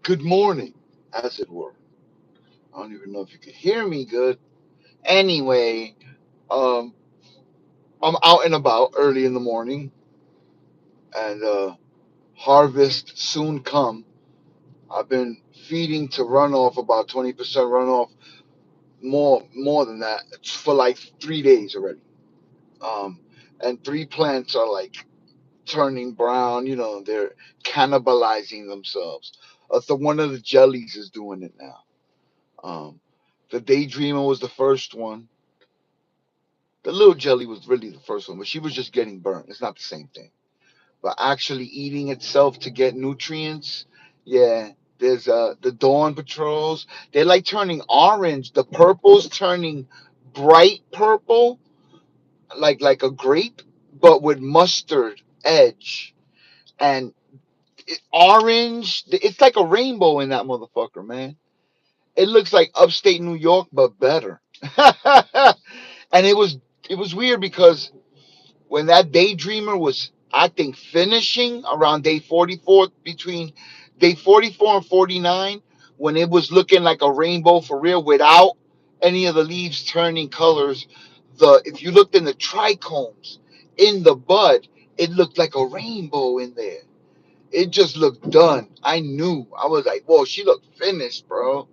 Good morning, as it were. I don't even know if you can hear me good. Anyway, um, I'm out and about early in the morning, and harvest soon come. I've been feeding to runoff about 20% runoff, more than that for like 3 days already. Um, and three plants are like turning brown. They're cannibalizing themselves. So one of the jellies is doing it now. Um, the Daydreamer was the first one. The little jelly was really the first one, but she was just getting burnt. It's not the same thing. But actually eating itself to get nutrients, yeah. There's the Dawn Patrols. They're like turning orange. The purple's turning bright purple, like a grape, but with mustard edge. And orange. It's like a rainbow in that motherfucker, man. It looks like upstate New York, but better. And it was weird because when that Daydreamer was, I think, finishing around day 44, between day 44 and 49, when it was looking like a rainbow for real without any of the leaves turning colors. If you looked in the trichomes in the bud, it looked like a rainbow in there. It just looked done. I knew. I was like, whoa, she looked finished, bro.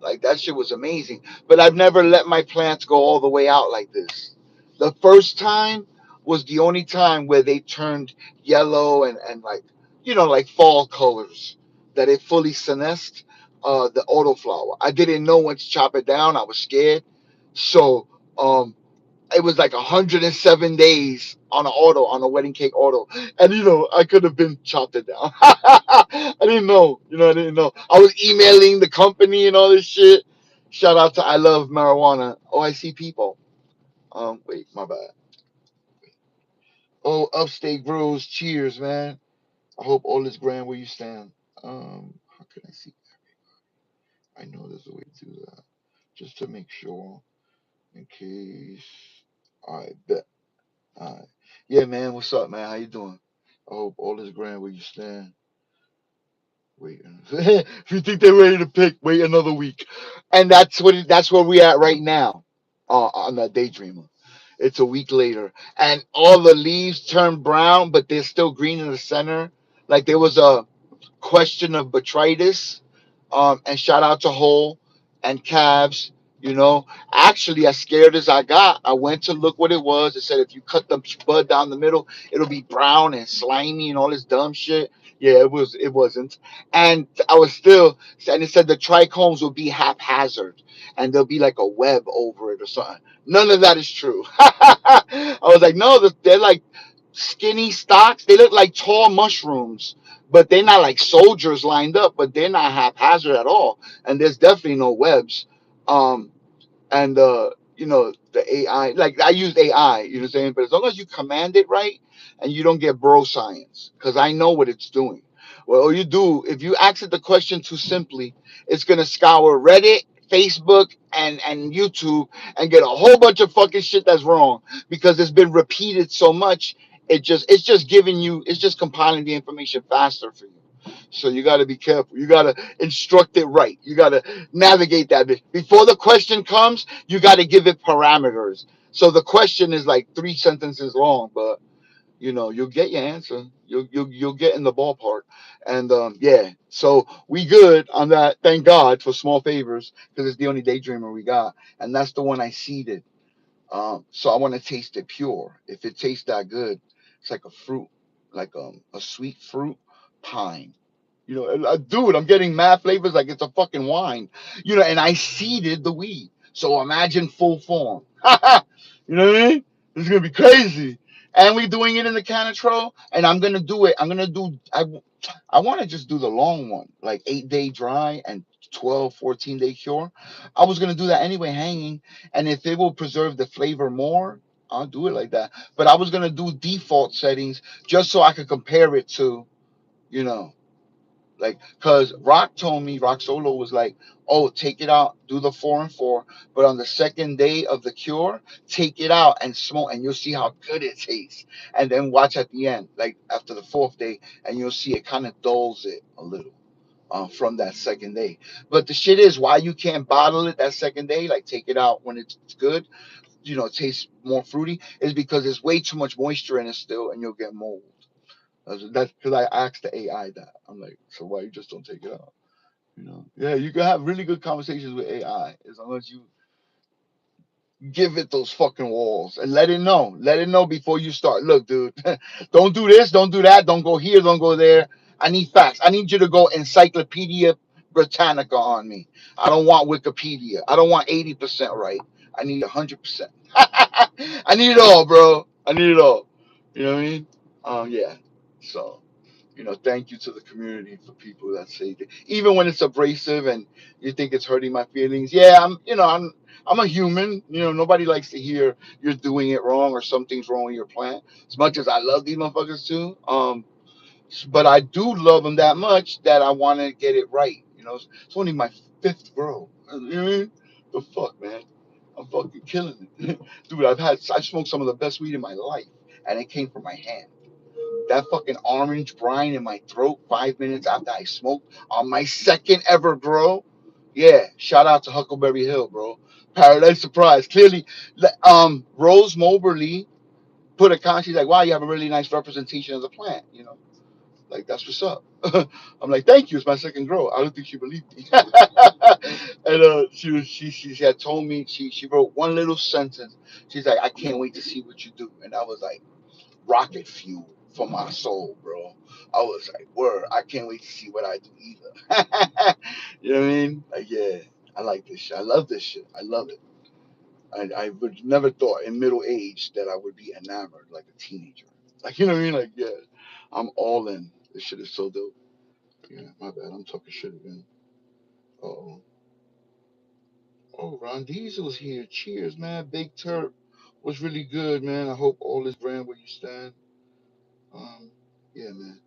Like that shit was amazing. But I've never let my plants go all the way out like this. The first time was the only time where they turned yellow and like fall colors, that it fully senesced the autoflower. I didn't know when to chop it down. I was scared. So um it was like 107 days on a wedding cake auto, and I could have been chopped it down. I didn't know. I didn't know. I was emailing the company and all this shit. Shout out to I Love Marijuana. Oh, I see people. Wait, my bad. Oh, Upstate Grows. Cheers, man. I hope all is grand where you stand. How can I see? I know there's a way to do that, just to make sure, in case. I bet. All right. Yeah, man. What's up, man? How you doing? I hope all is grand where you stand. Wait. If you think they're ready to pick, wait another week. And that's where we at right now, on that Daydreamer. It's a week later, and all the leaves turn brown, but they're still green in the center. Like there was a question of botrytis. And shout out to Hole and Calves. Actually, as scared as I got, I went to look what it was. It said if you cut the bud down the middle, it'll be brown and slimy and all this dumb shit. Yeah, it was. It wasn't. And I was still, and it said the trichomes will be haphazard, and there'll be like a web over it or something. None of that is true. I was like, no, they're like skinny stalks. They look like tall mushrooms, but they're not like soldiers lined up, but they're not haphazard at all. And there's definitely no webs. Um, and the AI, like I use AI, you know what I'm saying? But as long as you command it right and you don't get bro science, because I know what it's doing. Well, all you do, if you ask it the question too simply, it's gonna scour Reddit, Facebook, and YouTube and get a whole bunch of fucking shit that's wrong because it's been repeated so much. It's just compiling the information faster for you. So you got to be careful. You got to instruct it right. You got to navigate that bit. Before the question comes, you got to give it parameters. So the question is like 3 sentences long, but you'll get your answer. You'll get in the ballpark. And yeah, so we good on that. Thank God for small favors, because it's the only Daydreamer we got, and that's the one I seeded. So I want to taste it pure. If it tastes that good, it's like a fruit, like a sweet fruit pine. Dude, I'm getting mad flavors like it's a fucking wine. And I seeded the weed. So imagine full form. You know what I mean? It's gonna be crazy. And we doing it in the Canatrol, and I'm gonna do it. I'm gonna do. I want to just do the long one, like 8 day dry and 12, 14 day cure. I was gonna do that anyway, hanging, and if it will preserve the flavor more, I'll do it like that. But I was gonna do default settings just so I could compare it to, you know, like, cause Rock Solo was like, oh, take it out, do the 4 and 4, but on the second day of the cure, take it out and smoke, and you'll see how good it tastes. And then watch at the end, like after the fourth day, and you'll see it kind of dulls it a little. from that second day. But the shit is why you can't bottle it that second day, like take it out when it's good, it tastes more fruity, is because there's way too much moisture in it still, and you'll get mold. That's because I asked the AI that. I'm like, so why you just don't take it out? Yeah, you can have really good conversations with AI as long as you give it those fucking walls and let it know. Let it know before you start. Look, dude, don't do this, don't do that, don't go here, don't go there. I need facts. I need you to go Encyclopedia Britannica on me. I don't want Wikipedia. I don't want 80% right. I need 100%. I need it all, bro. I need it all. You know what I mean? Yeah. So, thank you to the community for people that say that. Even when it's abrasive and you think it's hurting my feelings. Yeah, I'm a human. Nobody likes to hear you're doing it wrong or something's wrong with your plant. As much as I love these motherfuckers too, but I do love them that much that I want to get it right. It's only my fifth grow. You know what I mean? The fuck, man. I'm fucking killing it, dude. I smoked some of the best weed in my life, and it came from my hand. That fucking orange brine in my throat 5 minutes after I smoked on my second ever grow. Yeah, shout out to Huckleberry Hill, bro. Paradise Surprise. Clearly, Rose Moberly put a comment. She's like, "Wow, you have a really nice representation of the plant." Like that's what's up. I'm like, "Thank you. It's my second grow." I don't think she believed me. And she had told me she wrote one little sentence. She's like, "I can't wait to see what you do," and I was like, rocket fuel for my soul, bro. I was like, word, I can't wait to see what I do either. You know what I mean? Like, yeah, I like this shit. I love this shit. I love it. I would never thought in middle age that I would be enamored like a teenager. Like, you know what I mean? Like, yeah, I'm all in. This shit is so dope. Yeah, my bad. I'm talking shit again. Oh, oh, Ron Diesel's here. Cheers, man. Big Turp was really good, man. I hope all is brand where you stand. Um, yeah, man.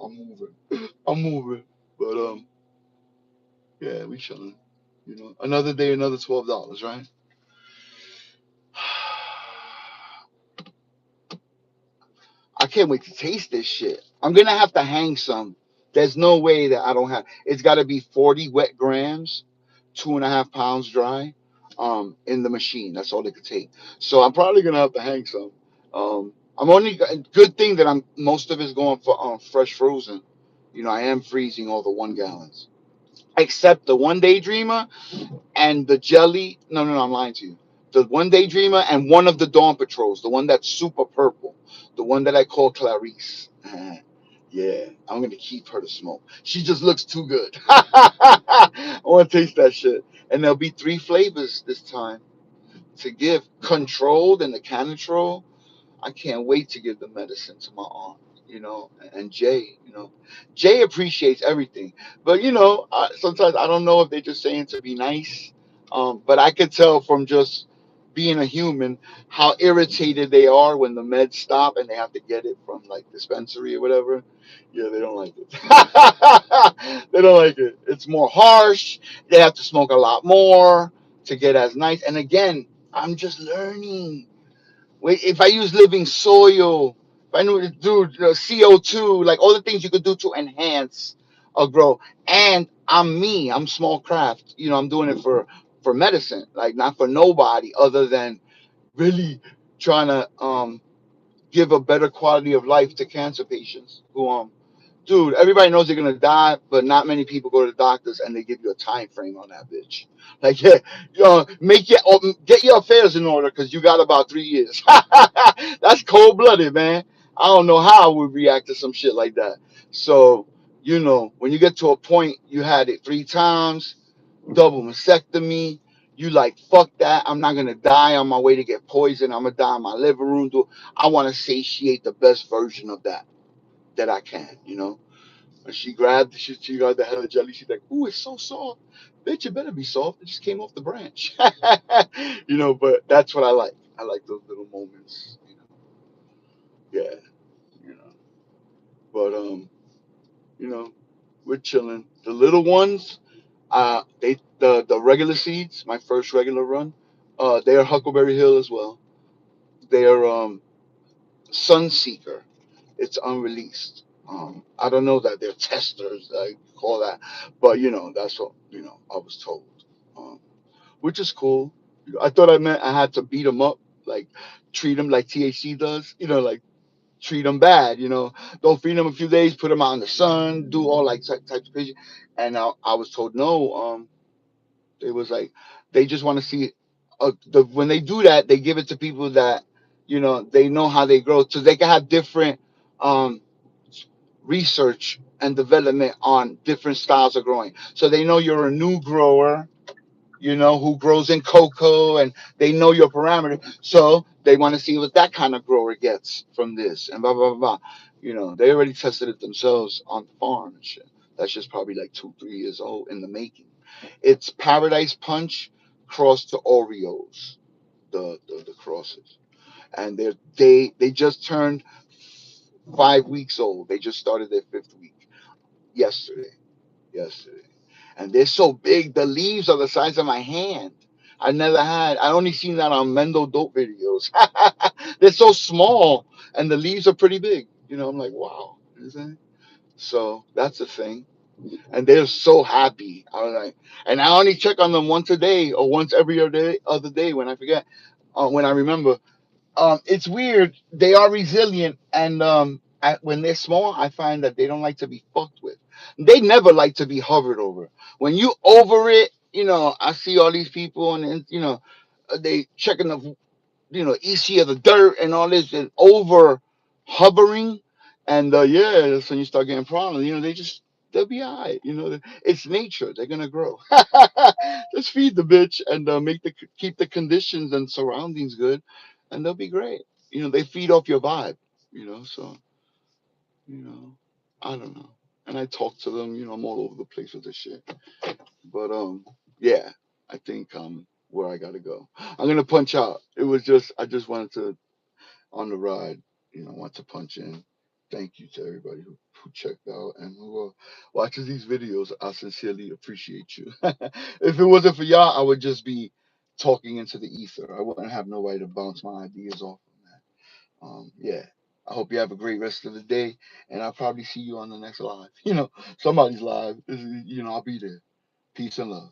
I'm moving. I'm moving. But yeah, we chilling. Another day, another $12, right? I can't wait to taste this shit. I'm gonna have to hang some. There's no way that I don't have. It's got to be 40 wet grams, 2.5 pounds dry, in the machine. That's all it could take. So I'm probably gonna have to hang some. I'm only good thing that I'm most of it's going for fresh frozen. I am freezing all the 1 gallons, except the one day dreamer and the jelly. No, no, no, I'm lying to you. The one day dreamer and one of the Dawn Patrols, the one that's super purple, the one that I call Clarice. Yeah, I'm gonna keep her to smoke. She just looks too good. I want to taste that shit. And there'll be 3 flavors this time to give: controlled and the Canatrol. I can't wait to give the medicine to my aunt, and Jay, Jay appreciates everything. But, sometimes I don't know if they're just saying to be nice. But I could tell from just being a human how irritated they are when the meds stop and they have to get it from like dispensary or whatever. Yeah, they don't like it. They don't like it. It's more harsh. They have to smoke a lot more to get as nice. And again, I'm just learning. Wait, if I use living soil, if I knew to do CO2, like all the things you could do to enhance a grow. And I'm me, I'm small craft. I'm doing it for medicine, like not for nobody other than really trying to give a better quality of life to cancer patients who dude, everybody knows they're gonna die, but not many people go to the doctors and they give you a time frame on that bitch. Like, yeah, get your affairs in order because you got about 3 years. That's cold blooded, man. I don't know how I would react to some shit like that. So, when you get to a point, you had it 3 times, double mastectomy. You like, fuck that. I'm not gonna die on my way to get poisoned. I'm gonna die in my living room. I want to satiate the best version of that I can. And she grabbed the hell of jelly. She's like, "Ooh, it's so soft, bitch. It better be soft. It just came off the branch." But that's what I like. I like those little moments. Yeah, you know. But you know, we're chilling. The little ones, the regular seeds. My first regular run, they are Huckleberry Hill as well. They are Sunseeker. It's unreleased. I don't know that they're testers, I call that, but that's what I was told, um, which is cool. I thought I meant I had to beat them up, like treat them like THC does, like treat them bad, don't feed them a few days, put them out in the sun, do all like types of crazy. And I was told no. It was like they just want to see, when they do that, they give it to people that they know how they grow, so they can have different um, research and development on different styles of growing. So they know you're a new grower, who grows in cocoa, and they know your parameter. So they want to see what that kind of grower gets from this, and blah blah blah blah. They already tested it themselves on the farm and shit. That's just probably like 2 3 years old in the making. It's Paradise Punch crossed to Oreos, the crosses, and they just turned 5 weeks old. They just started their fifth week yesterday. Yesterday, and they're so big. The leaves are the size of my hand. I only seen that on Mendo Dope videos. They're so small, and the leaves are pretty big. I'm like, wow. So that's the thing. And they're so happy. I was like, and I only check on them once a day or once every other day when I forget, when I remember. It's weird. They are resilient, and when they're small, I find that they don't like to be fucked with. They never like to be hovered over. When you over it, I see all these people, and they checking the EC of the dirt and all this, and over hovering, and yeah, that's when you start getting problems. They'll be all right. It's nature. They're gonna grow. Just feed the bitch and keep the conditions and surroundings good, and they'll be great. They feed off your vibe. So you know, I don't know. And I talk to them. I'm all over the place with this shit. But yeah, I think where I gotta go. I'm gonna punch out. I just wanted to, on the ride, want to punch in. Thank you to everybody who checked out and who watches these videos. I sincerely appreciate you. If it wasn't for y'all, I would just be talking into the ether. I wouldn't have nobody to bounce my ideas off of, man. Yeah. I hope you have a great rest of the day, and I'll probably see you on the next live. Somebody's live. I'll be there. Peace and love.